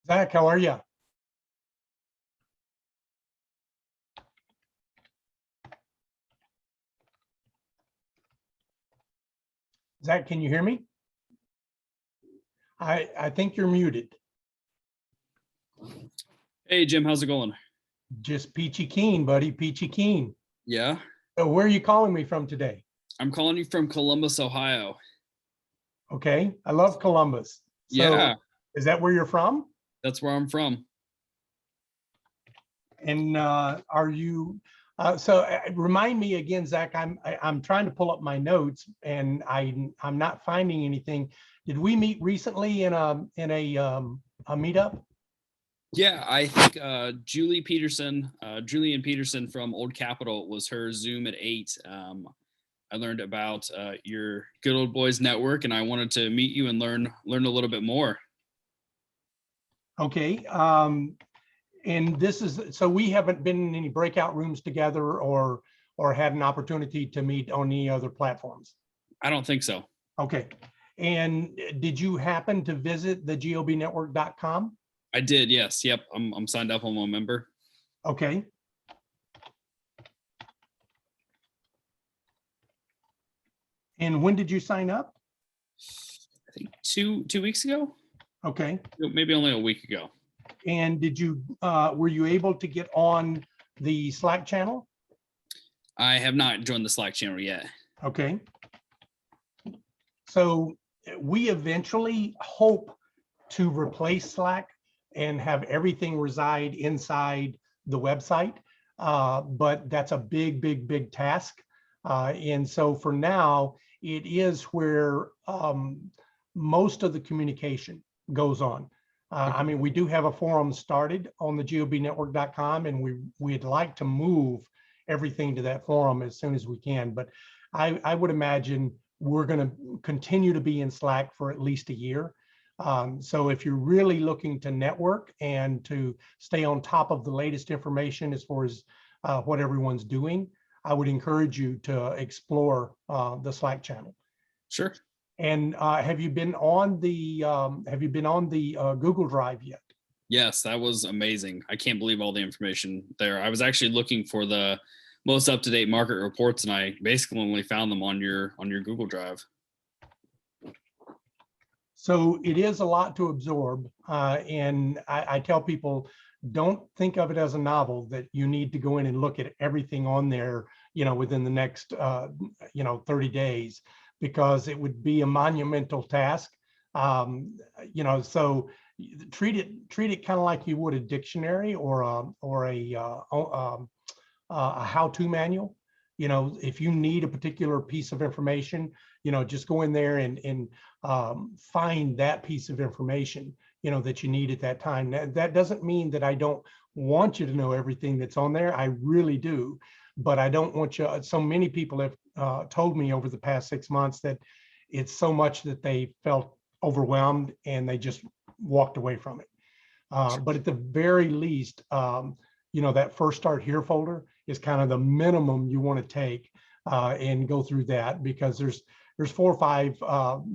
Zach, how are you? Zach, can you hear me? I think you're muted. Hey, Jim, how's it going? Just peachy keen, buddy, peachy keen. Yeah, So where are you calling me from today? I'm calling you from Columbus, Ohio. Okay, I love Columbus. So Yeah, is that where you're from? that's where I'm from. And are you, remind me again, Zach, I'm trying to pull up my notes and I'm not finding anything. Did we meet recently in a meetup? Yeah, I think Julian Peterson from Old Capital was her Zoom at 8. I learned about your Good Old Boys network, and I wanted to meet you and learn a little bit more. Okay. And this is, so we haven't been in any breakout rooms together or had an opportunity to meet on any other platforms. I don't think so. Okay. And did you happen to visit the gobnetwork.com? I did, yes. Yep, I'm signed up. I'm a member. Okay. And when did you sign up? I think two weeks ago. Okay. Maybe only a week ago. And did you were you able to get on the Slack channel? I have not joined the Slack channel yet. Okay. So we eventually hope to replace Slack and have everything reside inside the website. But that's a big task. And so for now, it is where most of the communication goes on. I mean, we do have a forum started on the gobnetwork.com, and we'd like to move everything to that forum as soon as we can. But I would imagine we're going to continue to be in Slack for at least a year. So if you're really looking to network and to stay on top of the latest information as far as what everyone's doing, I would encourage you to explore the Slack channel. Sure. And have you been on the Google Drive yet? Yes, that was amazing. I can't believe all the information there. I was actually looking for the most up-to-date market reports, and I basically only found them on your Google Drive. So it is a lot to absorb, and I tell people, don't think of it as a novel that you need to go in and look at everything on there, within the next 30 days, because it would be a monumental task. So treat it kind of like you would a dictionary or a how-to manual. If you need a particular piece of information, just go in there and find that piece of information, that you need at that time. That doesn't mean that I don't want you to know everything that's on there. I really do, but I don't want you. So many people have told me over the past 6 months that it's so much that they felt overwhelmed and they just walked away from it. But at the very least, that first start here folder is kind of the minimum you want to take and go through that, because there's 4 or 5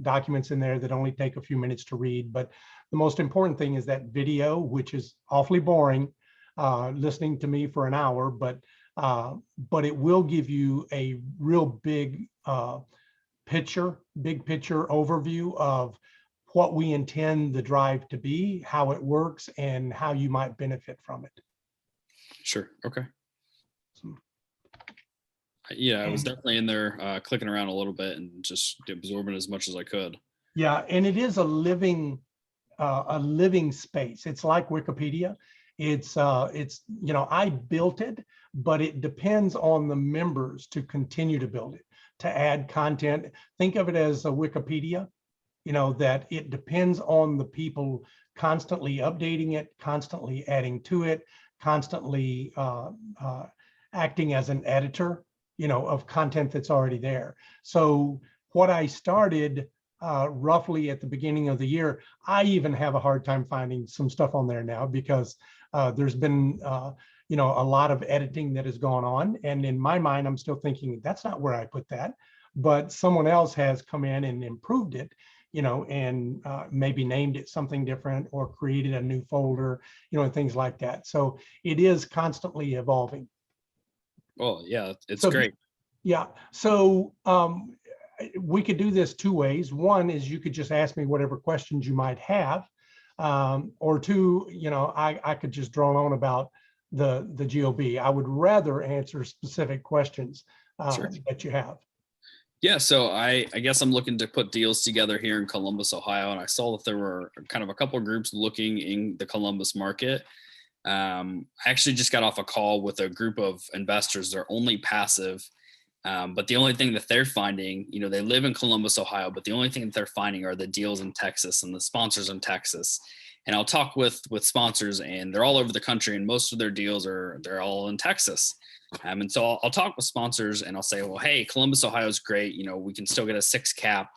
documents in there that only take a few minutes to read. But the most important thing is that video, which is awfully boring, listening to me for an hour, but it will give you a real big picture overview of what we intend the drive to be, how it works, and how you might benefit from it. Sure. Okay. Yeah, I was definitely in there clicking around a little bit and just absorbing as much as I could. Yeah, and it is a living space. It's like Wikipedia. It's I built it, but it depends on the members to continue to build it, to add content. Think of it as a Wikipedia, that it depends on the people constantly updating it, constantly adding to it, constantly acting as an editor, of content that's already there. So what I started roughly at the beginning of the year, I even have a hard time finding some stuff on there now, because there's been a lot of editing that has gone on. And in my mind, I'm still thinking that's not where I put that, but someone else has come in and improved it. and maybe named it something different or created a new folder, and things like that. So it is constantly evolving. Well, yeah, it's So great. yeah. So we could do this two ways. One is you could just ask me whatever questions you might have. Or two, I could just drone on about the GOB. I would rather answer specific questions Sure. that you have. Yeah, so I guess I'm looking to put deals together here in Columbus, Ohio, and I saw that there were kind of a couple of groups looking in the Columbus market. I actually just got off a call with a group of investors. They're only passive, but the only thing that they're finding, they live in Columbus, Ohio, but the only thing that they're finding are the deals in Texas and the sponsors in Texas. And I'll talk with sponsors, and they're all over the country, and most of their deals they're all in Texas. And so I'll talk with sponsors and I'll say, well, hey, Columbus, Ohio is great. We can still get a 6 cap,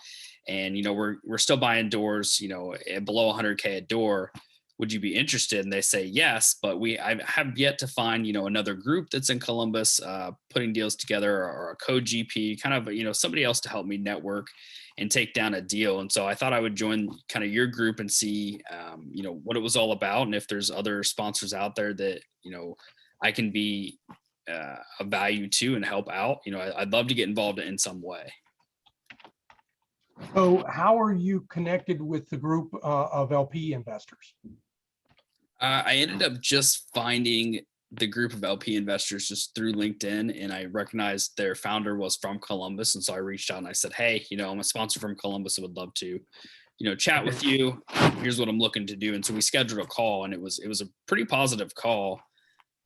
and we're still buying doors, below 100K a door. Would you be interested? And they say yes, but I have yet to find another group that's in Columbus putting deals together, or a CoGP, kind of somebody else to help me network and take down a deal. And so I thought I would join kind of your group and see what it was all about, and if there's other sponsors out there that I can be of value to and help out. I'd love to get involved in some way. So how are you connected with the group of LP investors? I ended up just finding the group of LP investors just through LinkedIn, and I recognized their founder was from Columbus. And so I reached out and I said, hey, I'm a sponsor from Columbus. I would love to, chat with you. Here's what I'm looking to do. And so we scheduled a call, and it was a pretty positive call.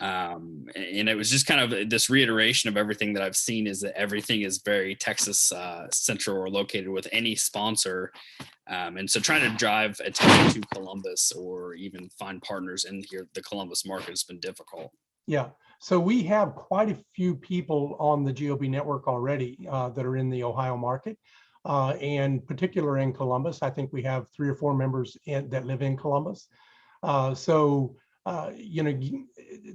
And it was just kind of this reiteration of everything that I've seen, is that everything is very Texas central or located with any sponsor. And so trying to drive attention to Columbus or even find partners in here, the Columbus market, has been difficult. Yeah. So we have quite a few people on the GOB network already that are in the Ohio market, and particular in Columbus. I think we have 3 or 4 members that live in Columbus.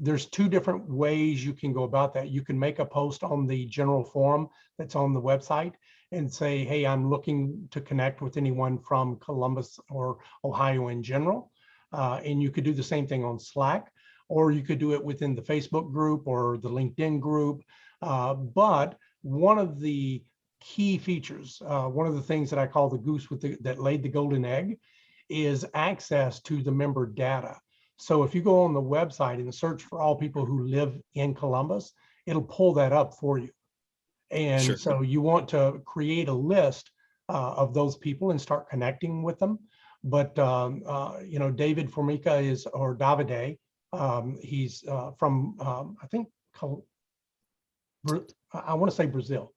There's 2 different ways you can go about that. You can make a post on the general forum that's on the website and say, hey, I'm looking to connect with anyone from Columbus or Ohio in general. And you could do the same thing on Slack, or you could do it within the Facebook group or the LinkedIn group. But one of the key features, one of the things that I call the goose that laid the golden egg, is access to the member data. So if you go on the website and search for all people who live in Columbus, it'll pull that up for you. And Sure. So you want to create a list of those people and start connecting with them. But David Formica or Davide, he's from I think I want to say Brazil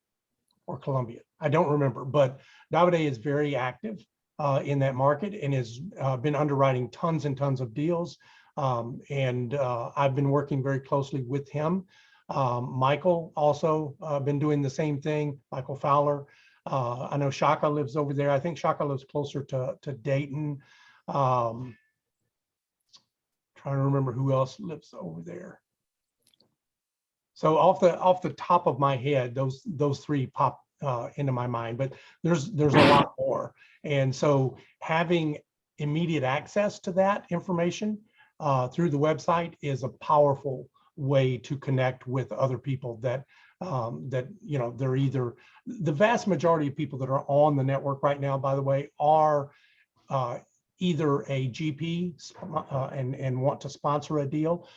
or Colombia. I don't remember, but Davide is very active in that market and has been underwriting tons and tons of deals. And I've been working very closely with him. Michael also been doing the same thing, Michael Fowler. I know Shaka lives over there. I think Shaka lives closer to Dayton. Trying to remember who else lives over there. So off the top of my head, those 3 pop into my mind, but there's a lot more. And so having immediate access to that information through the website is a powerful way to connect with other people that they're either, the vast majority of people that are on the network right now, by the way, are either a GP and want to sponsor a deal,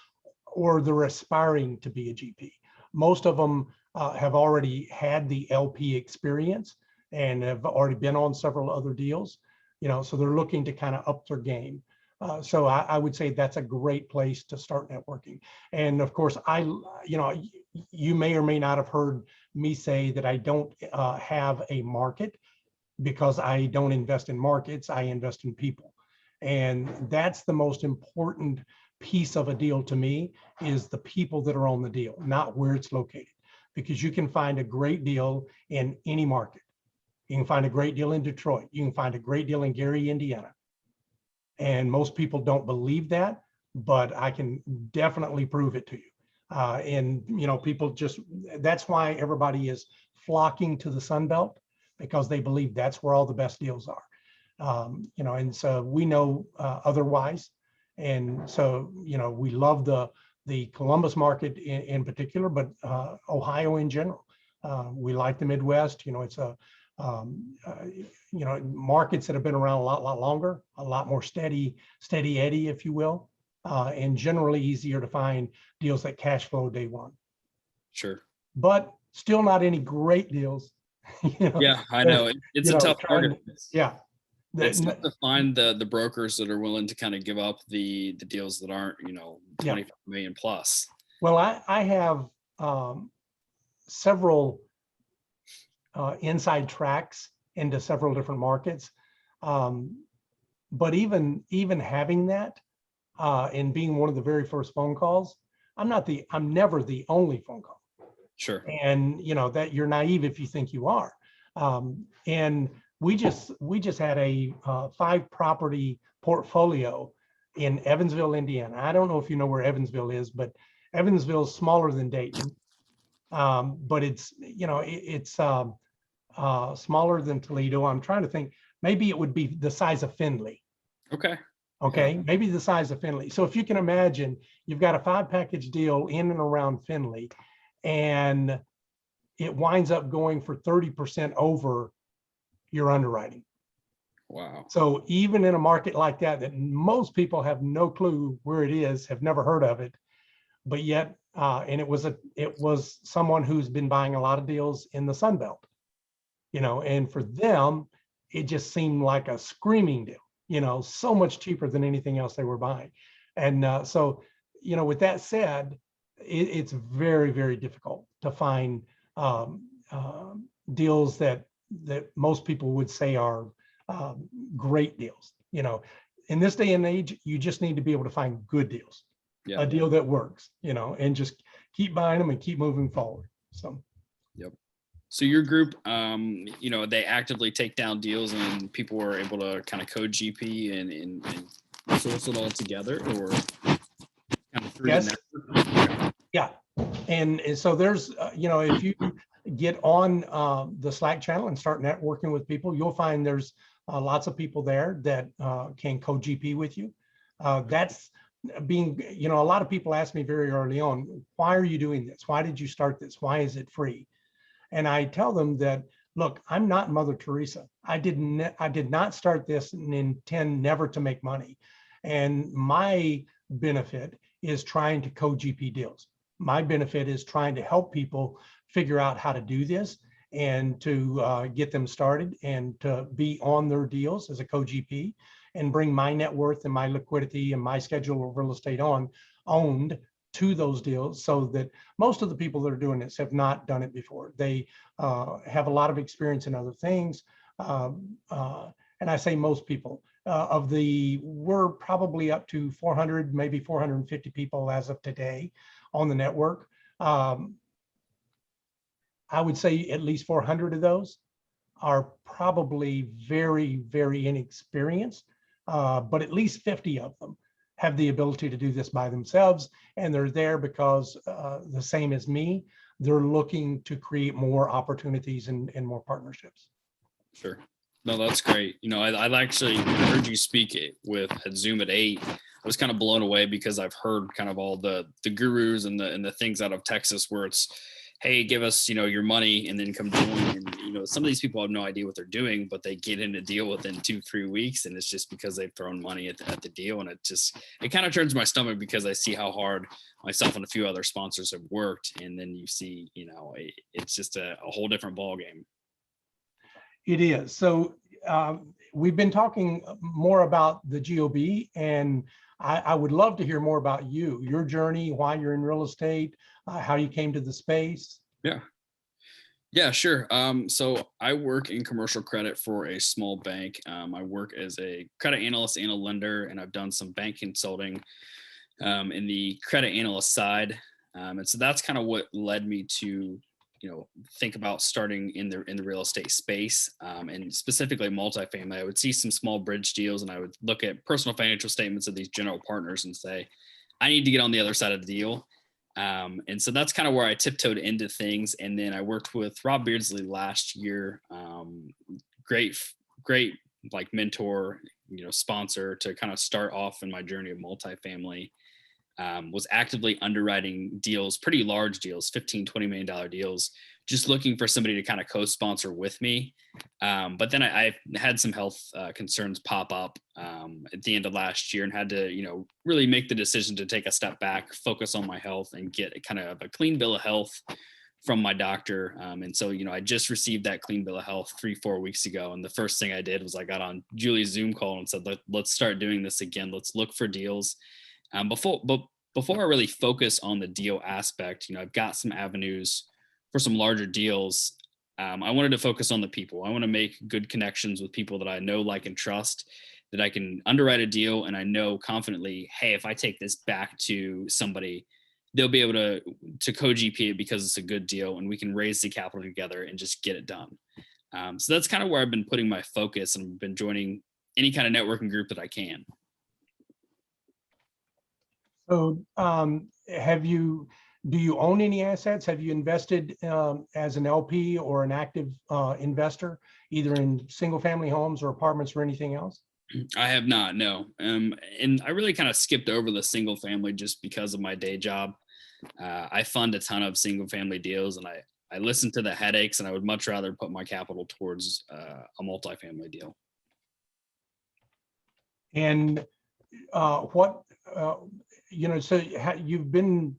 or they're aspiring to be a GP. Most of them have already had the LP experience and have already been on several other deals, so they're looking to kind of up their game. So I would say that's a great place to start networking. And of course, you may or may not have heard me say that I don't have a market, because I don't invest in markets, I invest in people. And that's the most important piece of a deal to me, is the people that are on the deal, not where it's located. Because you can find a great deal in any market. You can find a great deal in Detroit. You can find a great deal in Gary, Indiana. And most people don't believe that, but I can definitely prove it to you. And people that's why everybody is flocking to the Sun Belt, because they believe that's where all the best deals are. And so we know otherwise. And so, we love the Columbus market in particular, but Ohio in general. We like the Midwest. It's markets that have been around a lot longer, a lot more steady Eddie, if you will, and generally easier to find deals that cash flow day one. Sure. But still not any great deals. Yeah, I know. It's a tough market. Yeah. It's tough to find the brokers that are willing to kind of give up the deals that aren't, 25 million plus. Well, I have several inside tracks into several different markets. But even having that and being one of the very first phone calls, I'm never the only phone call. Sure. And that you're naive if you think you are. And we just had a 5 property portfolio in Evansville, Indiana. I don't know if you know where Evansville is, but Evansville is smaller than Dayton. But it's smaller than Toledo. I'm trying to think, maybe it would be the size of Findlay. Okay. Yeah. Maybe the size of Findlay. So if you can imagine, you've got a 5 package deal in and around Findlay, and it winds up going for 30% over your underwriting. Wow. So even in a market like that most people have no clue where it is, have never heard of it, but yet, and it was someone who's been buying a lot of deals in the Sun Belt, and for them, it just seemed like a screaming deal, so much cheaper than anything else they were buying. And so, with that said, it's very, very difficult to find deals that most people would say are great deals. In this day and age, you just need to be able to find good deals, a deal that works, and just keep buying them and keep moving forward. So, yep. So your group, they actively take down deals, and people were able to kind of CoGP and source it all together, or kind of through the network? Yeah. And so there's, if you get on the Slack channel and start networking with people, you'll find there's lots of people there that can CoGP with you. That's being, a lot of people ask me very early on, why are you doing this? Why did you start this? Why is it free? And I tell them that, look, I'm not Mother Teresa. I did not start this and intend never to make money. And my benefit is trying to CoGP deals. My benefit is trying to help people figure out how to do this and to get them started and to be on their deals as a CoGP and bring my net worth and my liquidity and my schedule of real estate owned to those deals, so that most of the people that are doing this have not done it before. They have a lot of experience in other things. And I say most people, we're probably up to 400, maybe 450 people as of today on the network. I would say at least 400 of those are probably very, very inexperienced, but at least 50 of them have the ability to do this by themselves. And they're there because the same as me, they're looking to create more opportunities and more partnerships. Sure. No, that's great. I actually heard you speak at Zoom at 8. I was kind of blown away because I've heard kind of all the gurus and the things out of Texas where it's, hey, give us, your money and then come join. And, some of these people have no idea what they're doing, but they get in a deal within 2-3 weeks. And it's just because they've thrown money at the deal. And it kind of turns my stomach because I see how hard myself and a few other sponsors have worked. And then you see, it's just a whole different ballgame. It is. So we've been talking more about the GOB, and I would love to hear more about your journey, why you're in real estate, how you came to the space. Yeah, sure. So I work in commercial credit for a small bank. I work as a credit analyst and a lender, and I've done some bank consulting in the credit analyst side. And so that's kind of what led me to, think about starting in the real estate space, and specifically multifamily. I would see some small bridge deals, and I would look at personal financial statements of these general partners and say, I need to get on the other side of the deal. And so that's kind of where I tiptoed into things. And then I worked with Rob Beardsley last year. Great like mentor, sponsor to kind of start off in my journey of multifamily. Was actively underwriting deals, pretty large deals, $15-20 million deals, just looking for somebody to kind of co-sponsor with me. But then I had some health concerns pop up at the end of last year and had to, really make the decision to take a step back, focus on my health, and get kind of a clean bill of health from my doctor. And so, I just received that clean bill of health 3-4 weeks ago. And the first thing I did was I got on Julie's Zoom call and said, let's start doing this again. Let's look for deals. Before I really focus on the deal aspect, I've got some avenues for some larger deals. I wanted to focus on the people. I want to make good connections with people that I know, like, and trust, that I can underwrite a deal. And I know confidently, hey, if I take this back to somebody, they'll be able to CoGP it because it's a good deal, and we can raise the capital together and just get it done. So that's kind of where I've been putting my focus, and I've been joining any kind of networking group that I can. So do you own any assets? Have you invested as an LP or an active investor, either in single family homes or apartments or anything else? I have not, no. And I really kind of skipped over the single family just because of my day job. I fund a ton of single family deals, and I listen to the headaches, and I would much rather put my capital towards a multifamily deal. And so you've been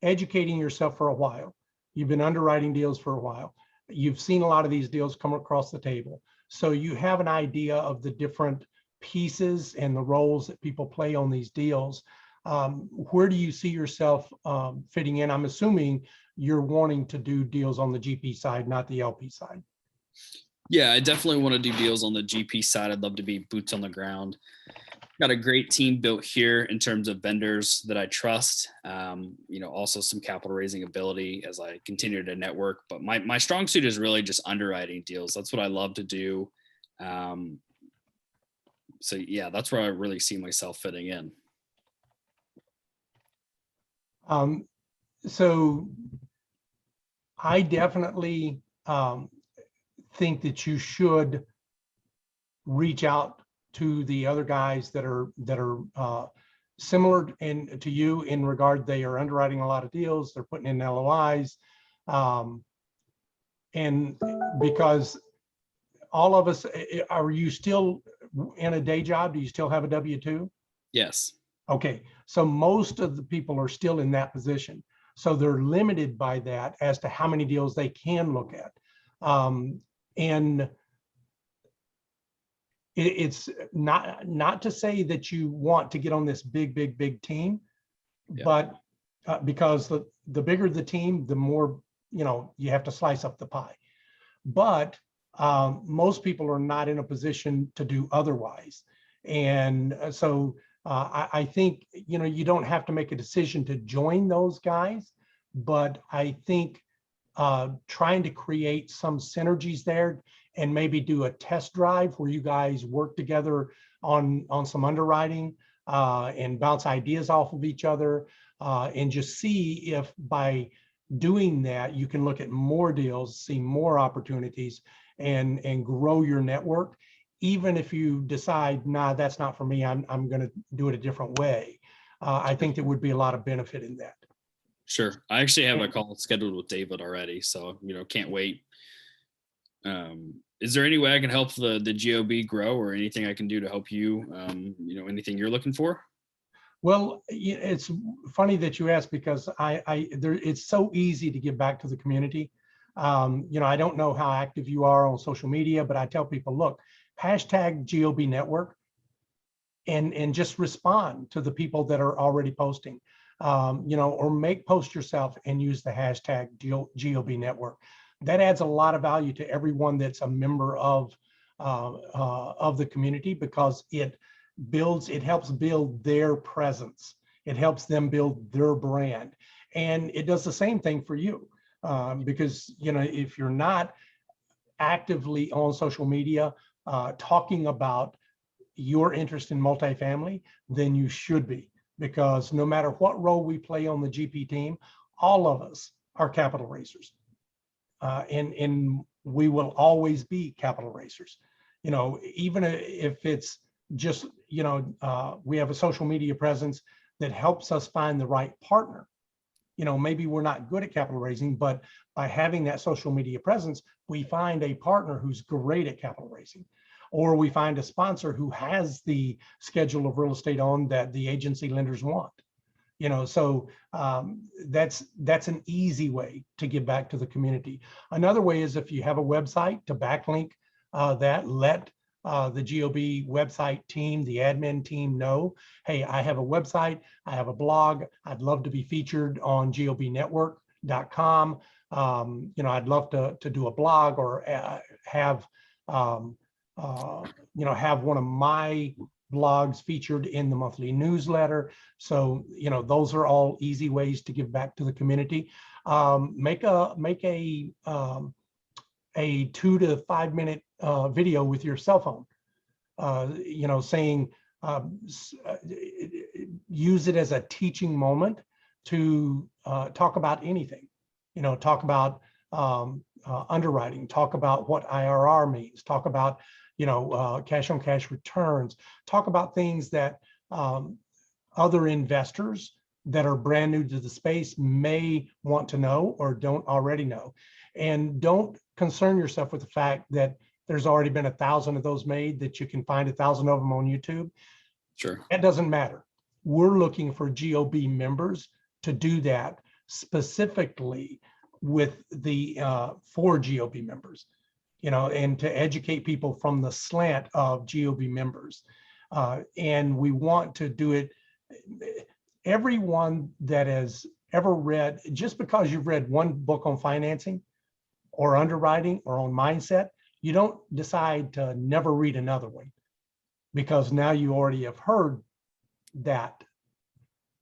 educating yourself for a while. You've been underwriting deals for a while. You've seen a lot of these deals come across the table. So you have an idea of the different pieces and the roles that people play on these deals. Where do you see yourself fitting in? I'm assuming you're wanting to do deals on the GP side, not the LP side. Yeah, I definitely want to do deals on the GP side. I'd love to be boots on the ground. Got a great team built here in terms of vendors that I trust. Also some capital raising ability as I continue to network. But my strong suit is really just underwriting deals. That's what I love to do. So yeah, that's where I really see myself fitting in. So I definitely think that you should reach out to the other guys that are similar to you in regard they are underwriting a lot of deals, they're putting in LOIs, and because all of us, are you still in a day job? Do you still have a W-2? Yes. Okay. So most of the people are still in that position. So they're limited by that as to how many deals they can look at. And it's not to say that you want to get on this big team, yeah, but because the bigger the team, the more, you have to slice up the pie. But most people are not in a position to do otherwise. And so I think, you don't have to make a decision to join those guys, but I think trying to create some synergies there and maybe do a test drive where you guys work together on some underwriting and bounce ideas off of each other and just see if by doing that, you can look at more deals, see more opportunities, and grow your network. Even if you decide, nah, that's not for me, I'm going to do it a different way. I think there would be a lot of benefit in that. Sure. I actually have a call scheduled with David already, so can't wait. Is there any way I can help the GOB grow, or anything I can do to help you? Anything you're looking for? Well, it's funny that you ask, because it's so easy to give back to the community. I don't know how active you are on social media, but I tell people, look, hashtag GOB network and just respond to the people that are already posting, or post yourself and use the hashtag GOB network. That adds a lot of value to everyone that's a member of the community, because it helps build their presence. It helps them build their brand. And it does the same thing for you, because, if you're not actively on social media talking about your interest in multifamily, then you should be, because no matter what role we play on the GP team, all of us are capital raisers. And we will always be capital raisers. Even if it's just, we have a social media presence that helps us find the right partner. Maybe we're not good at capital raising, but by having that social media presence, we find a partner who's great at capital raising, or we find a sponsor who has the schedule of real estate on that the agency lenders want. So that's an easy way to give back to the community. Another way is if you have a website, to backlink that, let the GOB website team, the admin team know, hey, I have a website, I have a blog, I'd love to be featured on gobnetwork.com. I'd love to do a blog or have one of my blogs featured in the monthly newsletter. So, those are all easy ways to give back to the community. Make a 2 to 5 minute video with your cell phone, saying, use it as a teaching moment to talk about anything, talk about underwriting, talk about what IRR means, talk about, cash on cash returns, talk about things that other investors that are brand new to the space may want to know or don't already know. And don't concern yourself with the fact that there's already been 1,000 of those made, that you can find 1,000 of them on YouTube. Sure. That doesn't matter. We're looking for GOB members to do that specifically with the for GOB members, and to educate people from the slant of GOB members. And we want to do it. Everyone that has ever read, just because you've read one book on financing or underwriting or on mindset, you don't decide to never read another one, because now you already have heard that.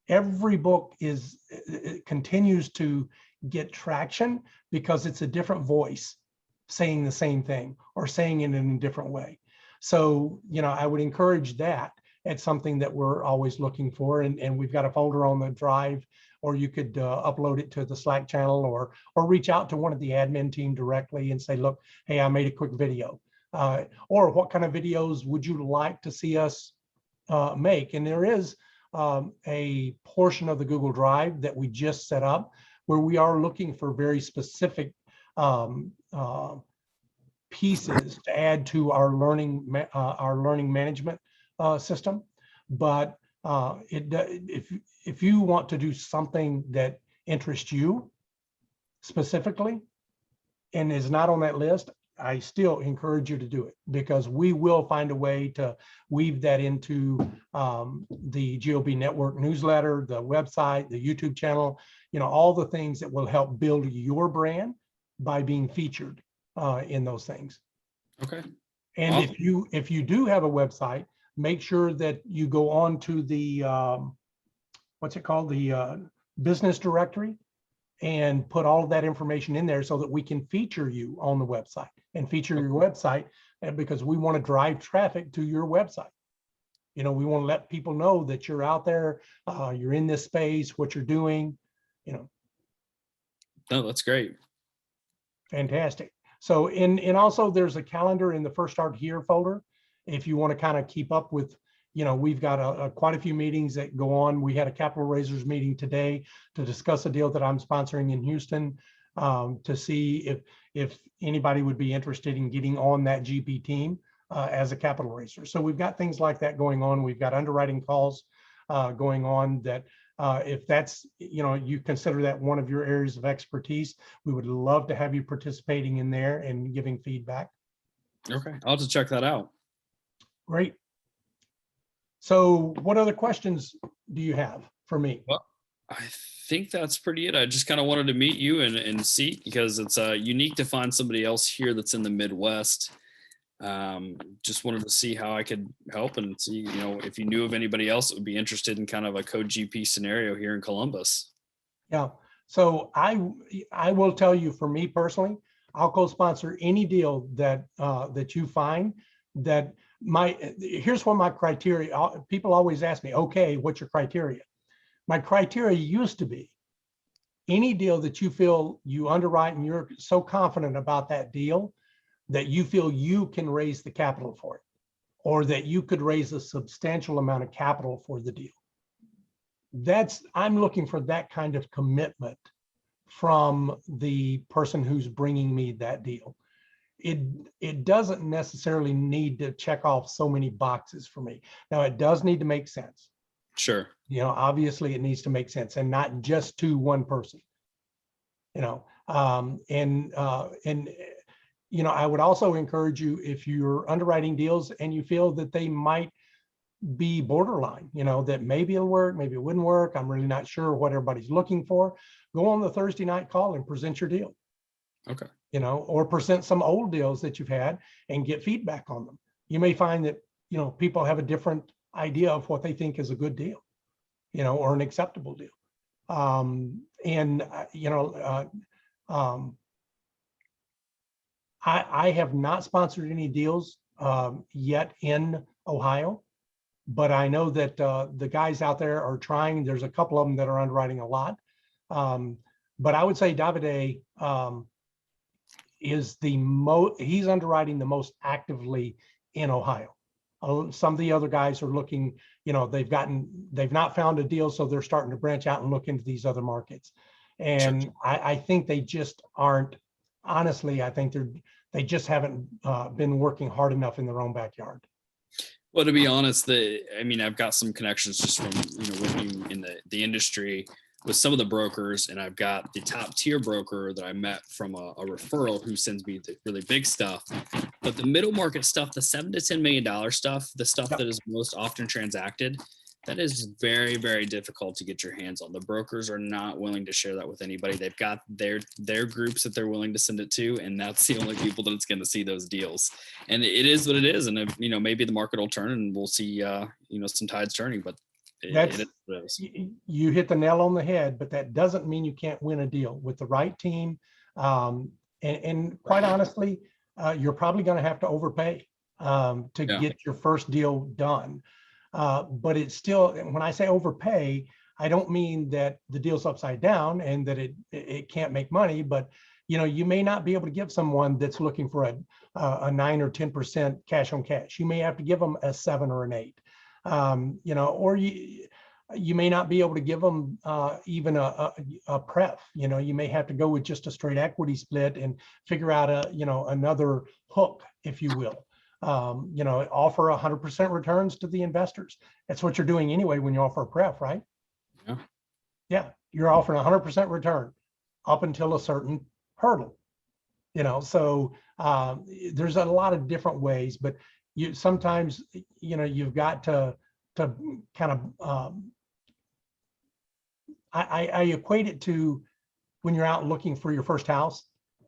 Every book continues to get traction because it's a different voice saying the same thing or saying it in a different way. So, I would encourage that. It's something that we're always looking for. And we've got a folder on the drive, or you could upload it to the Slack channel, or reach out to one of the admin team directly and say, look, hey, I made a quick video. Or what kind of videos would you like to see us make? And there is a portion of the Google Drive that we just set up where we are looking for very specific pieces to add to our learning management system. But if you want to do something that interests you specifically and is not on that list, I still encourage you to do it, because we will find a way to weave that into the GOB Network newsletter, the website, the YouTube channel, all the things that will help build your brand by being featured in those things. Okay. And awesome. if you do have a website, make sure that you go on to the what's it called, the business directory, and put all of that information in there so that we can feature you on the website and feature your website, because we want to drive traffic to your website. We want to let people know that you're out there, you're in this space, what you're doing, No, that's great. Fantastic. So, and also there's a calendar in the First Start Here folder. If you want to kind of keep up with, we've got quite a few meetings that go on. We had a capital raisers meeting today to discuss a deal that I'm sponsoring in Houston, to see if anybody would be interested in getting on that GP team as a capital raiser. So we've got things like that going on. We've got underwriting calls going on that if that's, you consider that one of your areas of expertise, we would love to have you participating in there and giving feedback. Okay, I'll have to check that out. Great. So what other questions do you have for me? Well, I think that's pretty it. I just kind of wanted to meet you and see, because it's unique to find somebody else here that's in the Midwest. Just wanted to see how I could help and see, if you knew of anybody else that would be interested in kind of a CoGP scenario here in Columbus. Yeah. So I will tell you, for me personally, I'll co-sponsor any deal that you find that here's what my criteria, people always ask me, okay, what's your criteria? My criteria used to be any deal that you feel you underwrite and you're so confident about that deal that you feel you can raise the capital for it, or that you could raise a substantial amount of capital for the deal. I'm looking for that kind of commitment from the person who's bringing me that deal. It doesn't necessarily need to check off so many boxes for me. Now, it does need to make sense. Sure. Obviously it needs to make sense, and not just to one person. I would also encourage you, if you're underwriting deals and you feel that they might be borderline, that maybe it'll work, maybe it wouldn't work, I'm really not sure what everybody's looking for, go on the Thursday night call and present your deal. Okay. Or present some old deals that you've had and get feedback on them. You may find that, people have a different idea of what they think is a good deal, or an acceptable deal. I have not sponsored any deals yet in Ohio, but I know that the guys out there are trying. There's a couple of them that are underwriting a lot. But I would say Davide is he's underwriting the most actively in Ohio. Some of the other guys are looking, they've not found a deal, so they're starting to branch out and look into these other markets. And Sure. I think they just aren't, honestly, I think they just haven't been working hard enough in their own backyard. Well, to be honest, I've got some connections just from, working in the industry with some of the brokers, and I've got the top tier broker that I met from a referral who sends me the really big stuff. But the middle market stuff, the $7 to $10 million stuff, the stuff that is most often transacted, that is very, very difficult to get your hands on. The brokers are not willing to share that with anybody. They've got their groups that they're willing to send it to, and that's the only people that it's going to see those deals. And it is what it is. And if, maybe the market will turn and we'll see, some tides turning, but it is what it is. You hit the nail on the head, but that doesn't mean you can't win a deal with the right team. And quite honestly, you're probably going to have to overpay to get your first deal done. But it's still, when I say overpay, I don't mean that the deal's upside down and that it can't make money, but you may not be able to give someone that's looking for a 9 or 10% cash on cash. You may have to give them a 7 or an 8. Or you may not be able to give them even a pref. You may have to go with just a straight equity split and figure out another hook, if you will. Offer 100% returns to the investors. That's what you're doing anyway when you offer a pref, right? Yeah. Yeah, you're offering 100% return up until a certain hurdle. So there's a lot of different ways, but sometimes you've got to kind of I equate it to when you're out looking for your first house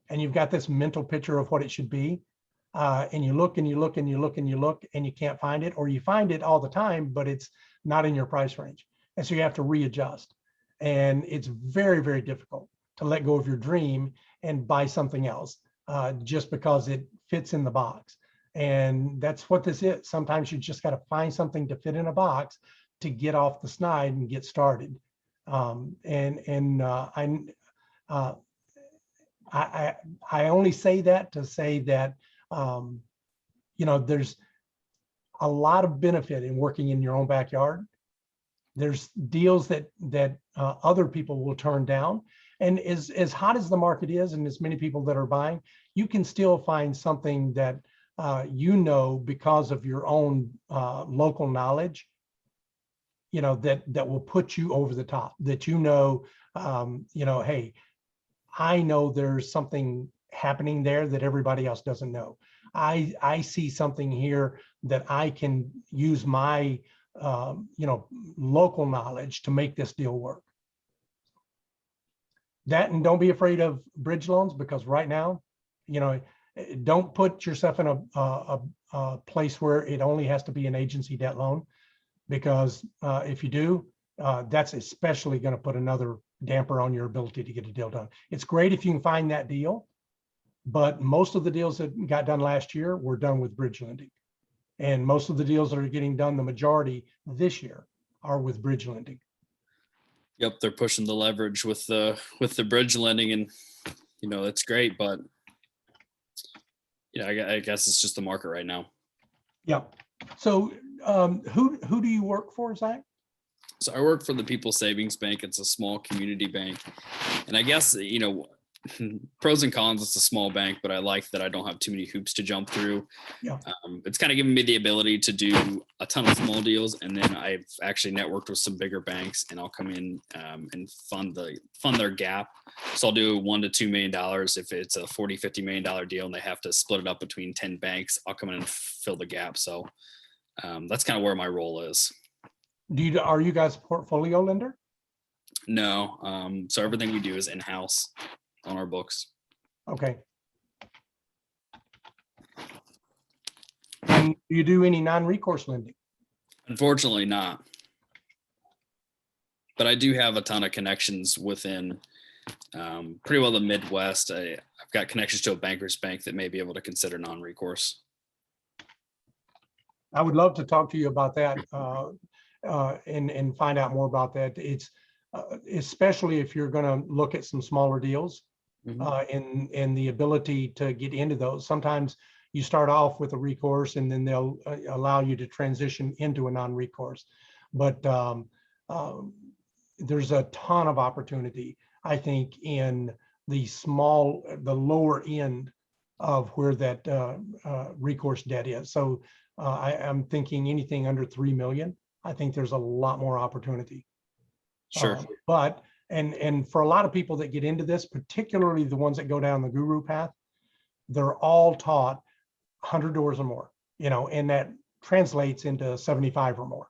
and you've got this mental picture of what it should be. And you look and you look and you look and you look and you can't find it, or you find it all the time, but it's not in your price range. And so you have to readjust. And it's very, very difficult to let go of your dream and buy something else just because it fits in the box. And that's what this is. Sometimes you just got to find something to fit in a box to get off the snide and get started. I only say that to say that there's a lot of benefit in working in your own backyard. There's deals that other people will turn down, and as hot as the market is, and as many people that are buying, you can still find something that because of your own local knowledge, that will put you over the top. That hey, I know there's something happening there that everybody else doesn't know. I see something here that I can use my local knowledge to make this deal work. That, and don't be afraid of bridge loans, because right now, don't put yourself in a place where it only has to be an agency debt loan, because if you do, that's especially going to put another damper on your ability to get a deal done. It's great if you can find that deal, but most of the deals that got done last year were done with bridge lending. And most of the deals that are getting done, the majority this year, are with bridge lending. Yep, they're pushing the leverage with the bridge lending, and that's great, but Yeah, I guess it's just the market right now. Yeah. So who do you work for, Zach? So I work for the People's Savings Bank. It's a small community bank. And I guess, pros and cons, it's a small bank, but I like that I don't have too many hoops to jump through. Yeah. It's kind of given me the ability to do a ton of small deals. And then I've actually networked with some bigger banks, and I'll come in and fund their gap. So I'll do $1 to $2 million. If it's a $40-50 million deal and they have to split it up between 10 banks, I'll come in and fill the gap. So that's kind of where my role is. Are you guys a portfolio lender? No. So everything we do is in-house on our books. Okay. And do you do any non-recourse lending? Unfortunately not. But I do have a ton of connections within pretty well the Midwest. I've got connections to a banker's bank that may be able to consider non-recourse. I would love to talk to you about that and find out more about that. It's especially if you're going to look at some smaller deals and the ability to get into those. Sometimes you start off with a recourse and then they'll allow you to transition into a non-recourse. But there's a ton of opportunity, I think, in the lower end of where that recourse debt is. So I'm thinking anything under 3 million. I think there's a lot more opportunity. Sure. But for a lot of people that get into this, particularly the ones that go down the guru path, they're all taught 100 doors or more, and that translates into 75 or more,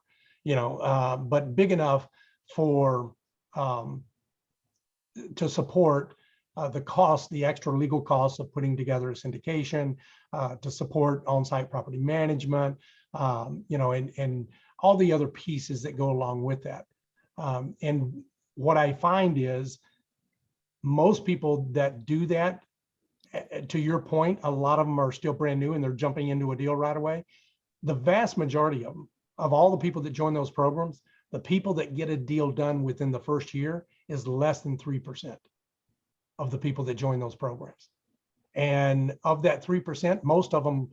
but big enough for to support the extra legal costs of putting together a syndication, to support on-site property management, and all the other pieces that go along with that. And what I find is most people that do that, to your point, a lot of them are still brand new and they're jumping into a deal right away. The vast majority of them, of all the people that join those programs, the people that get a deal done within the first year is less than 3% of the people that join those programs. And of that 3%, most of them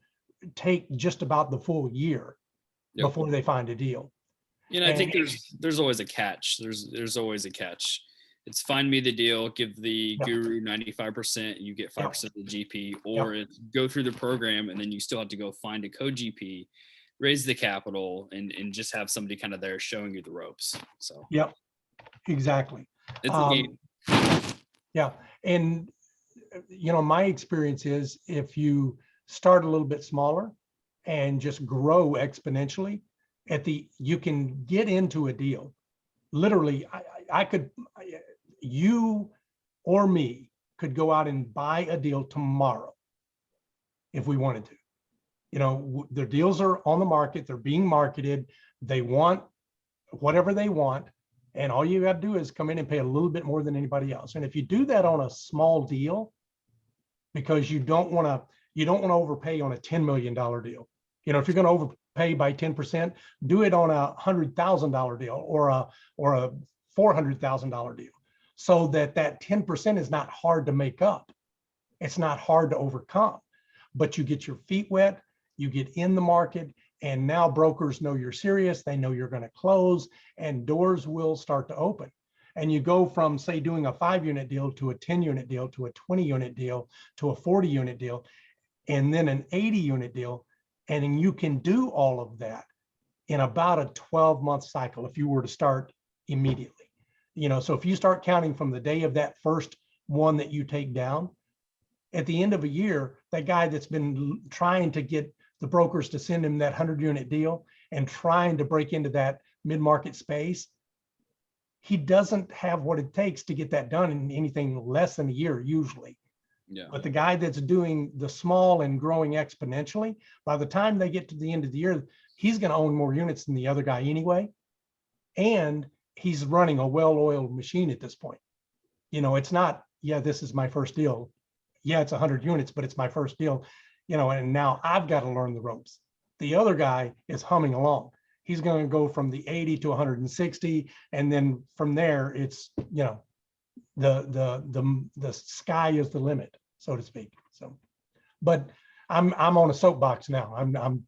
take just about the full year before they find a deal. I think there's always a catch. There's always a catch. It's find me the deal, give the guru 95%, you get 5% of the GP, or it's go through the program and then you still have to go find a CoGP, raise the capital, and just have somebody kind of there showing you the ropes. So exactly. It's a game. Yeah. And my experience is if you start a little bit smaller and just grow exponentially, you can get into a deal. Literally, you or me could go out and buy a deal tomorrow if we wanted to. The deals are on the market, they're being marketed, they want whatever they want, and all you got to do is come in and pay a little bit more than anybody else. And if you do that on a small deal, because you don't want to overpay on a $10 million deal. If you're going to overpay by 10%, do it on a $100,000 deal or a $400,000 deal, so that 10% is not hard to make up. It's not hard to overcome, but you get your feet wet, you get in the market, and now brokers know you're serious. They know you're going to close, and doors will start to open. And you go from, say, doing a 5-unit deal to a 10-unit deal to a 20-unit deal to a 40-unit deal, and then an 80-unit deal. And you can do all of that in about a 12-month cycle if you were to start immediately. So if you start counting from the day of that first one that you take down, at the end of a year, that guy that's been trying to get the brokers to send him that 100-unit deal and trying to break into that mid-market space, he doesn't have what it takes to get that done in anything less than a year usually. Yeah. But the guy that's doing the small and growing exponentially, by the time they get to the end of the year, he's going to own more units than the other guy anyway. And he's running a well-oiled machine at this point. It's not, this is my first deal. Yeah, it's 100 units, but it's my first deal, and now I've got to learn the ropes. The other guy is humming along. He's going to go from the 80 to 160. And then from there, it's, the sky is the limit, so to speak. So, but I'm on a soapbox now. I'm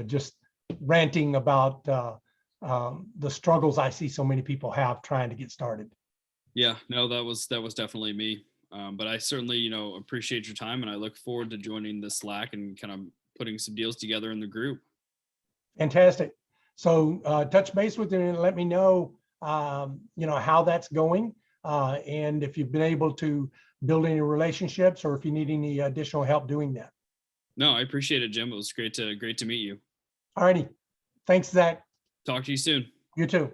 just ranting about the struggles I see so many people have trying to get started. Yeah, no, that was definitely me. But I certainly, appreciate your time, and I look forward to joining the Slack and kind of putting some deals together in the group. Fantastic. So touch base with me and let me know, how that's going. And if you've been able to build any relationships or if you need any additional help doing that. No, I appreciate it, Jim. It was great to meet you. All righty. Thanks, Zach. Talk to you soon. You too.